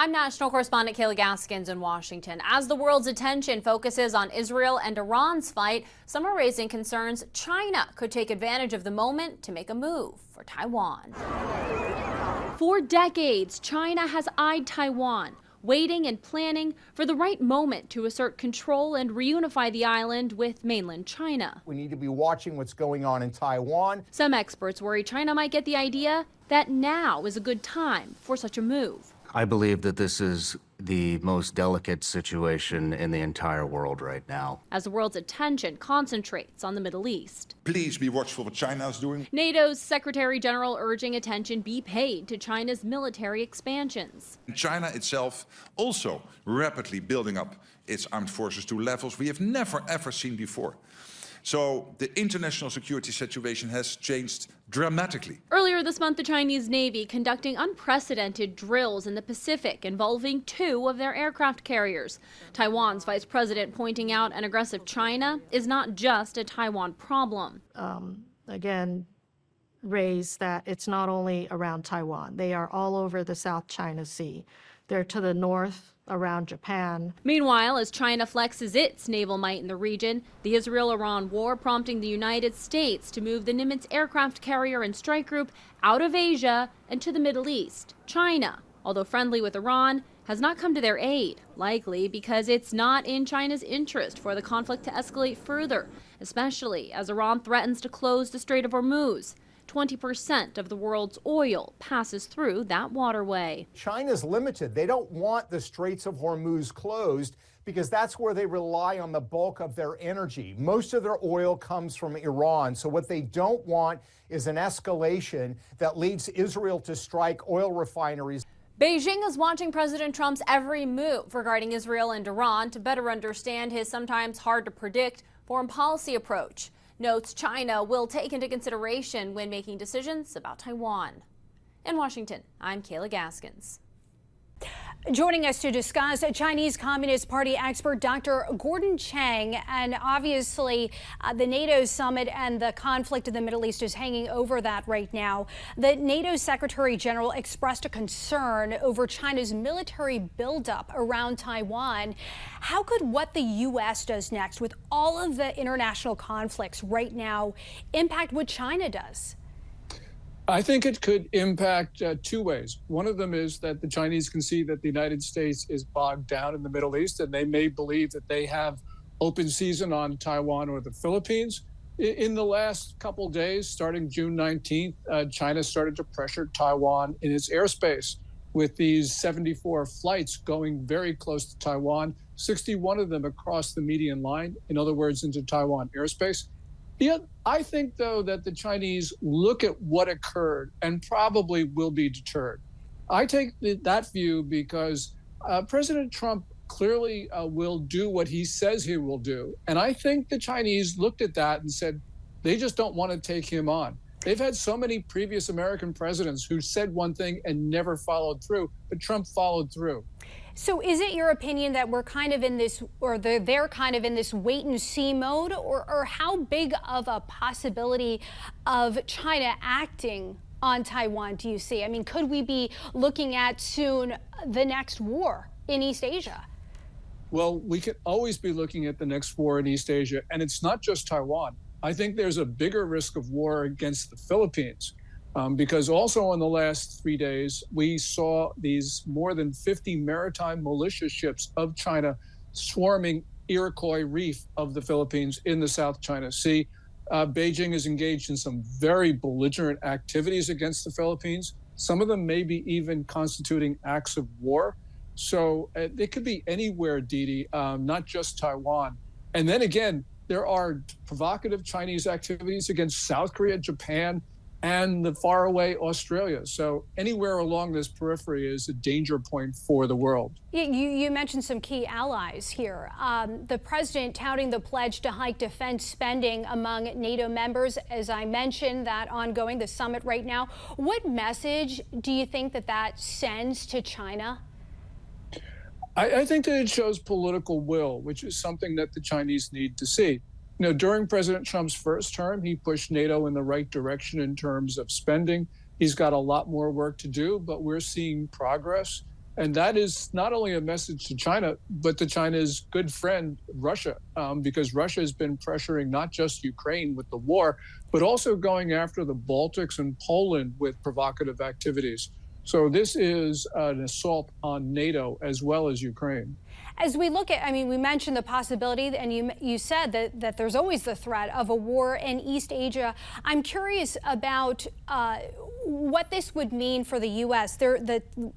I'm national correspondent Kayla Gaskins in Washington. As the world's attention focuses on Israel and Iran's fight, some are raising concerns China could take advantage of the moment to make a move for Taiwan. For decades, China has eyed Taiwan, waiting and planning for the right moment to assert control and reunify the island with mainland China. We need to be watching what's going on in Taiwan. Some experts worry China might get the idea that now is a good time for such a move. I believe that this is the most delicate situation in the entire world right now, as the world's attention concentrates on the Middle East. Please be watchful what China is doing. NATO's Secretary General urging attention be paid to China's military expansions. China itself also rapidly building up its armed forces to levels we have never ever seen before. So the international security situation has changed dramatically. Earlier this month, the Chinese Navy conducting unprecedented drills in the Pacific involving 2 of their aircraft carriers. Taiwan's vice president pointing out an aggressive China is not just a Taiwan problem. Again, raise that it's not only around Taiwan. They are all over the South China Sea. They're to the north, around Japan. Meanwhile, as China flexes its naval might in the region, the Israel-Iran war prompting the United States to move the Nimitz aircraft carrier and strike group out of Asia and to the Middle East. China, although friendly with Iran, has not come to their aid, likely because it's not in China's interest for the conflict to escalate further, especially as Iran threatens to close the Strait of Hormuz. 20% of the world's oil passes through that waterway. China's limited. They don't want the Straits of Hormuz closed because that's where they rely on the bulk of their energy. Most of their oil comes from Iran. So what they don't want is an escalation that leads Israel to strike oil refineries. Beijing is watching President Trump's every move regarding Israel and Iran to better understand his sometimes hard to predict foreign policy approach. Notes China will take into consideration when making decisions about Taiwan. In Washington, I'm Kayla Gaskins. Joining us to discuss, Chinese Communist Party expert Dr. Gordon Chang. And obviously, the NATO summit and the conflict in the Middle East is hanging over that right now. The NATO Secretary General expressed a concern over China's military buildup around Taiwan. How could what the U.S. does next with all of the international conflicts right now impact what China does? I think it could impact 2 ways. One of them is that the Chinese can see that the United States is bogged down in the Middle East, and they may believe that they have open season on Taiwan or the Philippines. In the last couple of days, starting June 19th, China started to pressure Taiwan in its airspace with these 74 flights going very close to Taiwan, 61 of them across the median line, in other words, into Taiwan airspace. Yeah, I think, though, that the Chinese look at what occurred and probably will be deterred. I take that view because President Trump clearly will do what he says he will do. And I think the Chinese looked at that and said they just don't want to take him on. They've had so many previous American presidents who said one thing and never followed through, but Trump followed through. So is it your opinion that we're kind of in this, or they're kind of in this wait and see mode, or how big of a possibility of China acting on Taiwan do you see? I mean, could we be looking at soon the next war in East Asia? Well, we could always be looking at the next war in East Asia, and it's not just Taiwan. I think there's a bigger risk of war against the Philippines. Because also in the last 3 days, we saw these more than 50 maritime militia ships of China swarming Iroquois Reef of the Philippines in the South China Sea. Beijing is engaged in some very belligerent activities against the Philippines. Some of them may be even constituting acts of war. So they could be anywhere, Didi, not just Taiwan. And then again, there are provocative Chinese activities against South Korea, Japan, and the faraway Australia. So anywhere along this periphery is a danger point for the world. You mentioned some key allies here. The president touting the pledge to hike defense spending among NATO members. As I mentioned, that ongoing, the summit right now. What message do you think that sends to China? I think that it shows political will, which is something that the Chinese need to see. You know, during President Trump's first term, he pushed NATO in the right direction in terms of spending. He's got a lot more work to do, but we're seeing progress. And that is not only a message to China, but to China's good friend, Russia, because Russia has been pressuring not just Ukraine with the war, but also going after the Baltics and Poland with provocative activities. So this is an assault on NATO as well as Ukraine. As we look at, I mean, we mentioned the possibility, and you said that there's always the threat of a war in East Asia. I'm curious about what this would mean for the U.S.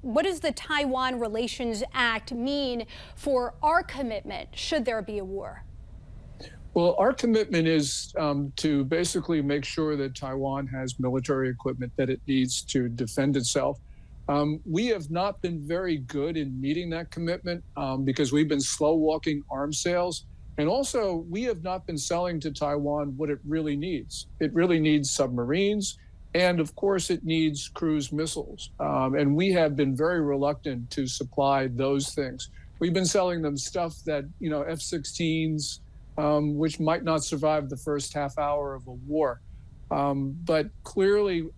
What does the Taiwan Relations Act mean for our commitment should there be a war? Well, our commitment is to basically make sure that Taiwan has military equipment that it needs to defend itself. We have not been very good in meeting that commitment because we've been slow walking arms sales. And also, we have not been selling to Taiwan what it really needs. It really needs submarines. And of course, it needs cruise missiles. And we have been very reluctant to supply those things. We've been selling them stuff that, F-16s, which might not survive the first half hour of a war. But clearly,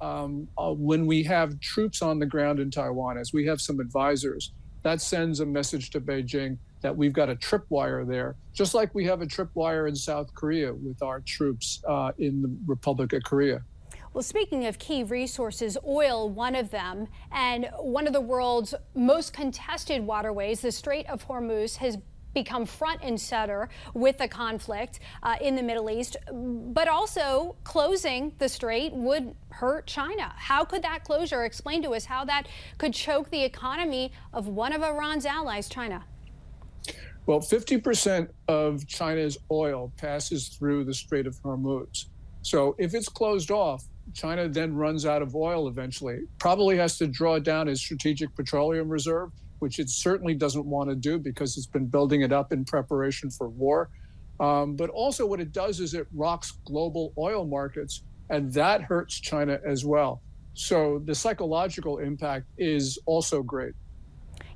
when we have troops on the ground in Taiwan, as we have some advisors, that sends a message to Beijing that we've got a tripwire there, just like we have a tripwire in South Korea with our troops in the Republic of Korea. Well, speaking of key resources, oil, one of them, and one of the world's most contested waterways, the Strait of Hormuz, has become front and center with the conflict in the Middle East, but also closing the strait would hurt China. How could that closure, explain to us how that could choke the economy of one of Iran's allies, China? Well, 50% of China's oil passes through the Strait of Hormuz. So if it's closed off, China then runs out of oil eventually, probably has to draw down its strategic petroleum reserve, which it certainly doesn't want to do because it's been building it up in preparation for war. But also what it does is it rocks global oil markets, and that hurts China as well. So the psychological impact is also great.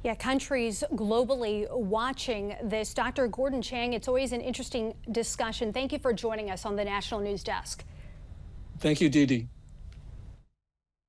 Yeah, countries globally watching this. Dr. Gordon Chang, it's always an interesting discussion. Thank you for joining us on the National News Desk. Thank you, Dee Dee.